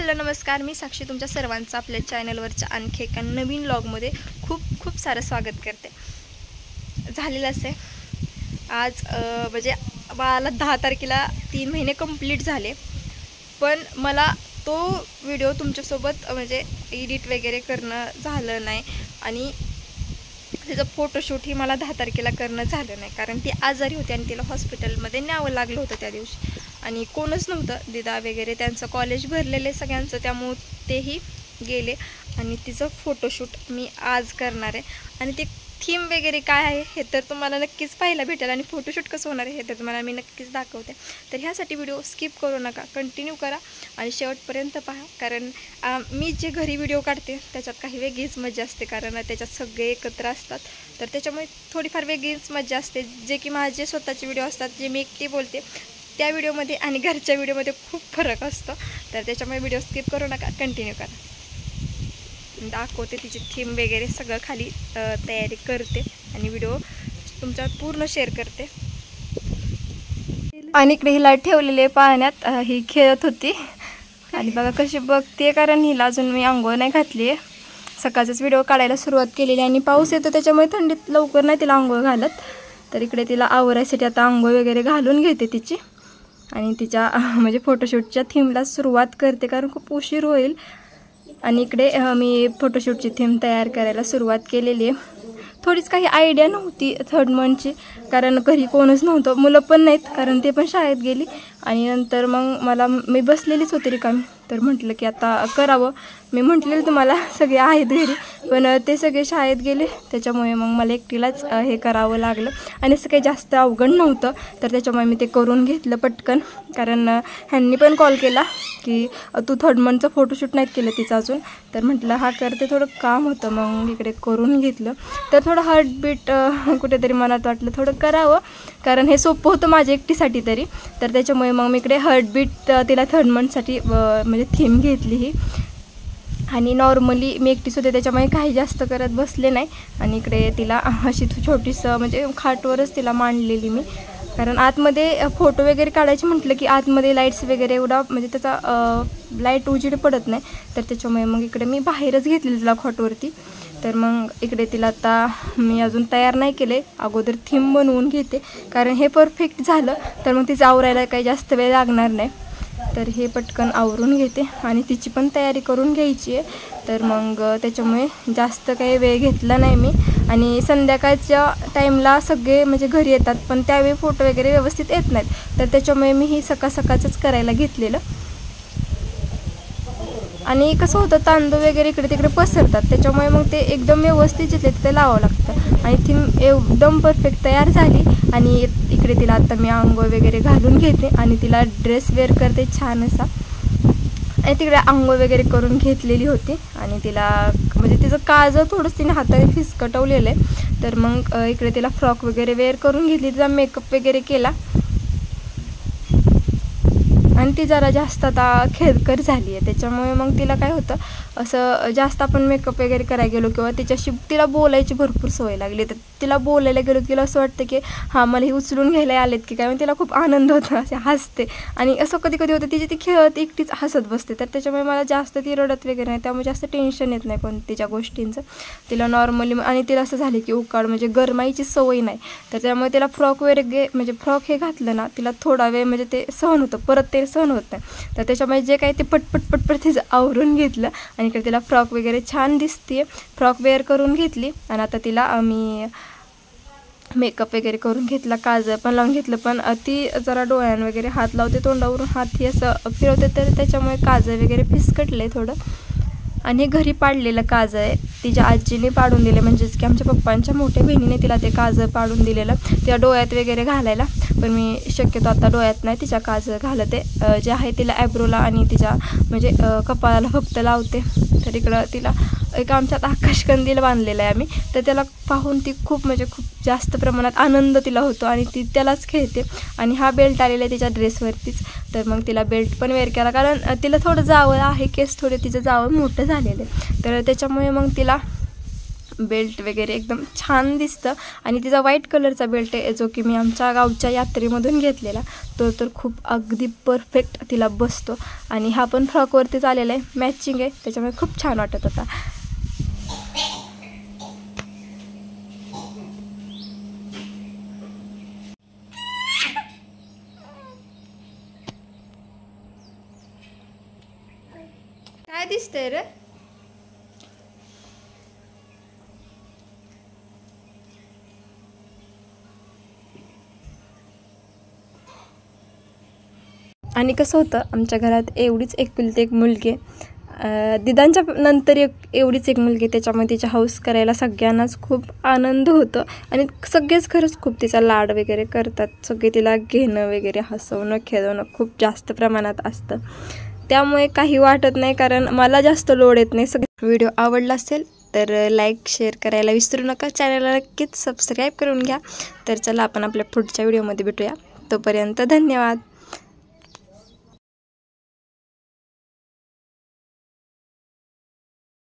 Hello नमस्कार, मी साक्षी तुमच्या सर्वांचं आपल्या चॅनलवरच्या आणखी एका नवीन व्लॉगमध्ये खूप सारं स्वागत करते. झालेलं असे आज म्हणजे मला 10 तारखेला 3 महिने कंप्लीट झाले, पण मला तो व्हिडिओ तुमच्यासोबत म्हणजे एडिट वगैरे करणं झालं नाही आणि त्याचं फोटोशूटही मला 10 तारखेला करणं झालं नाही, कारण ती आजारी होती आणि तिला हॉस्पिटलमध्ये न्यावं लागलं होतं त्या दिवशी आणि कोणच नव्हतं. दिदा वगैरे त्यांचं कॉलेज भरलेले सगळ्यांचं, त्यामुळे तेही गेले आणि तिचं फोटोशूट मी आज करणार आहे. आणि ते थीम वगैरे काय आहे हे तर तुम्हाला नक्कीच पाहायला भेटेल आणि फोटोशूट कसं होणार आहे हे तर तुम्हाला मी नक्कीच दाखवते. तर ह्यासाठी व्हिडिओ स्किप करू नका, कंटिन्यू करा आणि शेवटपर्यंत पहा, कारण मी जे घरी व्हिडिओ काढते त्याच्यात काही वेगळीच मजा असते, कारण त्याच्यात सगळे एकत्र असतात. तर त्याच्यामुळे थोडीफार वेगळीच मजा असते. जे की माझे स्वतःचे व्हिडिओ असतात, जे मी एकटी बोलते त्या व्हिडिओमध्ये आणि घरच्या व्हिडिओमध्ये खूप फरक असतो. तर त्याच्यामुळे व्हिडिओ स्किप करू नका, कंटिन्यू करा. दाखवते तिची थीम वगैरे सगळं खाली तयारी करते आणि व्हिडिओ तुमच्या पूर्ण शेअर करते. आणि इकडे हिला ठेवलेले पाण्यात ही खेळत होती आणि बघा कशी बघते, कारण हिला अजून मी आंघोळ नाही घातली आहे. सकाळचाच व्हिडिओ काढायला सुरुवात केलेली आणि पाऊस येतो त्याच्यामुळे थंडीत लवकर नाही तिला आंघोळ घालत. तर इकडे तिला आवरायसाठी आता आंघोळ वगैरे घालून घेते तिची आणि तिच्या म्हणजे फोटोशूटच्या थीमला सुरुवात करते, कारण खूप उशीर होईल. आणि इकडे मी फोटोशूटची थीम तयार करायला सुरुवात केलेली आहे. थोडीच काही आयडिया नव्हती थर्ड मंथची, कारण घरी कोणच नव्हतं, मुलं पण नाहीत कारण ते पण शाळेत गेली. आणि नंतर मग मी बसलेलीच होते रिकामी, तर म्हटलं की आता करावं. मी म्हटलेलं तुम्हाला सगळे आहेत घरी, पण ते सगळे शाळेत गेले, त्याच्यामुळे मग मला एकटीलाच हे करावं लागलं. आणि असं काही जास्त अवघड नव्हतं, तर त्याच्यामुळे मी ते करून घेतलं पटकन. कारण ह्यांनी पण कॉल केला की तू थर्ड मंथचं फोटोशूट नाहीत केलं तिचं अजून, तर म्हटलं हा करते, थोडं काम होतं मग इकडे करून घेतलं. तर थोडं हार्टबीट कुठेतरी मनात वाटलं थोडं करावं, कारण हे सोपं होतं माझ्या एकटीसाठी तरी. तर त्याच्यामुळे मग मी इकडे हार्टबीट तिला थर्ड मंथसाठी म्हणजे थीम घेतली ही. आणि नॉर्मली मी एकटीच होते त्याच्यामुळे काही जास्त करत बसले नाही. आणि इकडे तिला अशी छोटीसं म्हणजे खाटवरच तिला मांडलेली मी, कारण आतमध्ये फोटो वगैरे काढायचे म्हटलं की आतमध्ये लाईट्स वगैरे एवढा म्हणजे त्याचा लाईट उजेड पडत नाही, तर त्याच्यामुळे मग इकडे मी बाहेरच घेतलेली तिला खाटवरती. तर मग इकडे तिला आता मी अजून तयार नाही केले, अगोदर थीम बनवून घेते, कारण हे परफेक्ट झालं तर मग तिचं आवरायला काही जास्त वेळ लागणार नाही. तर हे पटकन आवरून घेते आणि तिची पण तयारी करून घ्यायची आहे. तर मग त्याच्यामुळे जास्त काही वेळ घेतला नाही मी. आणि संध्याकाळच्या टाईमला सगळे म्हणजे घरी येतात, पण त्यावेळी फोटो वगैरे व्यवस्थित येत नाहीत, तर त्याच्यामुळे मी ही सकाळच करायला घेतलेलं. आणि कसं होतं तांदूळ वगैरे इकडे तिकडे पसरतात, त्याच्यामुळे मग ते एकदम व्यवस्थित जिथे तिथे लावावं लागतं. आणि थीम एकदम परफेक्ट तयार झाली. आणि इकडे तिला आता मी आंघोळ वगैरे घालून घेते आणि तिला ड्रेस वेअर करते छान असा. आणि तिकडे आंघोळ वगैरे करून घेतलेली होती आणि तिला म्हणजे तिचं काजळ थोडंसं तिने हाताने फिसकटवलेलं आहे. तर मग इकडे तिला फ्रॉक वगैरे वेअर करून घेतली, तिचा मेकअप वगैरे केला. आणि ती जरा जास्त आता खेळकर झाली आहे, त्याच्यामुळे मग तिला काय होतं असं जास्त आपण मेकअप वगैरे करायला गेलो किंवा तिच्याशी तिला बोलायची भरपूर सवय लागली, तर तिला बोलायला गेलो तिला असं वाटतं की हां मला ही उचलून घ्यायला आलेत की काय, म्हणजे तिला खूप आनंद होतो, असे हसते. आणि असं कधी कधी होतं तिची ती खेळत एकटीच हसत बसते, तर त्याच्यामुळे मला जास्त ती रडत वगैरे नाही, त्यामुळे जास्त टेन्शन येत नाही कोणत्याच्या गोष्टींचं. तिला नॉर्मली आणि तिला असं झालं की उकाळ म्हणजे गरमाईची सवय नाही, तर त्यामुळे तिला फ्रॉक वगैरे म्हणजे फ्रॉक हे घातलं ना तिला थोडा वेळ म्हणजे ते सहन होतं, परत ते सहन होत नाही. तर त्याच्यामुळे जे काही ते पटपट तिचं आवरून घेतलं आणि इकडे तिला फ्रॉक वगैरे छान दिसते, फ्रॉक वेअर करून घेतली. आणि आता तिला मी मेकअप वगैरे करून घेतला, काजळ पण लावून घेतलं, पण ती जरा डोळ्यां वगैरे हात लावते, तोंडावरून हात ही असं फिरवते, तर त्याच्यामुळे काजळ वगैरे फिसकटले थोडं. आणि घरी पाडलेलं काजळ आहे, तिच्या आजीने पाडून दिले, म्हणजेच की आमच्या पप्पांच्या मोठ्या बहिणीने तिला ते काजळ पाडून दिलेलं तिला डोळ्यात वगैरे घालायला. पण मी शक्यतो आता डोळ्यात नाही तिच्या काजळ घालते, जे आहे तिला ॲब्रोला आणि तिच्या म्हणजे कपाळाला फक्त लावते. तर इकडं तिला एक आमच्यात आकाशकंदील बांधलेलं आहे आम्ही, तर त्याला पाहून ती खूप म्हणजे खूप जास्त प्रमाणात आनंद तिला होतो आणि ती त्यालाच खेळते. आणि हा बेल्ट आलेला आहे तिच्या ड्रेसवरतीच, तर मग तिला बेल्ट पण वेअर केला, कारण तिला थोडं जावळ आहे, केस थोडे तिचं जावळ मोठं झालेलं आहे, तर त्याच्यामुळे मग तिला बेल्ट वगैरे एकदम छान दिसतं आणि तिचा व्हाईट कलरचा बेल्ट आहे जो की मी आमच्या गावच्या यात्रेमधून घेतलेला, तो तर खूप अगदी परफेक्ट तिला बसतो. आणि हा पण फ्रॉकवरतीच आलेला आहे, मॅचिंग आहे, त्याच्यामुळे खूप छान वाटत होता. काय दिसतंय रे? आणि कसं होतं, आमच्या घरात एवढीच एकुलती एक मुलगी आहे, दिदांच्या नंतर एवढीच एक मुलगी, त्याच्यामुळे तिच्या हौस करायला सगळ्यांनाच खूप आनंद होतो आणि सगळेच खरंच खूप तिचा लाड वगैरे करतात. सगळे तिला घेणं वगैरे, हसवणं खेळवणं खूप जास्त प्रमाणात असतं, त्यामुळे काही वाटत नाही, कारण मला जास्त लोड येत नाही. सगळे व्हिडिओ आवडला असेल तर लाईक शेअर करायला विसरू नका, चॅनलला नक्कीच सबस्क्राईब करून घ्या. तर चला आपण आपल्या पुढच्या व्हिडिओमध्ये भेटूया, तोपर्यंत धन्यवाद.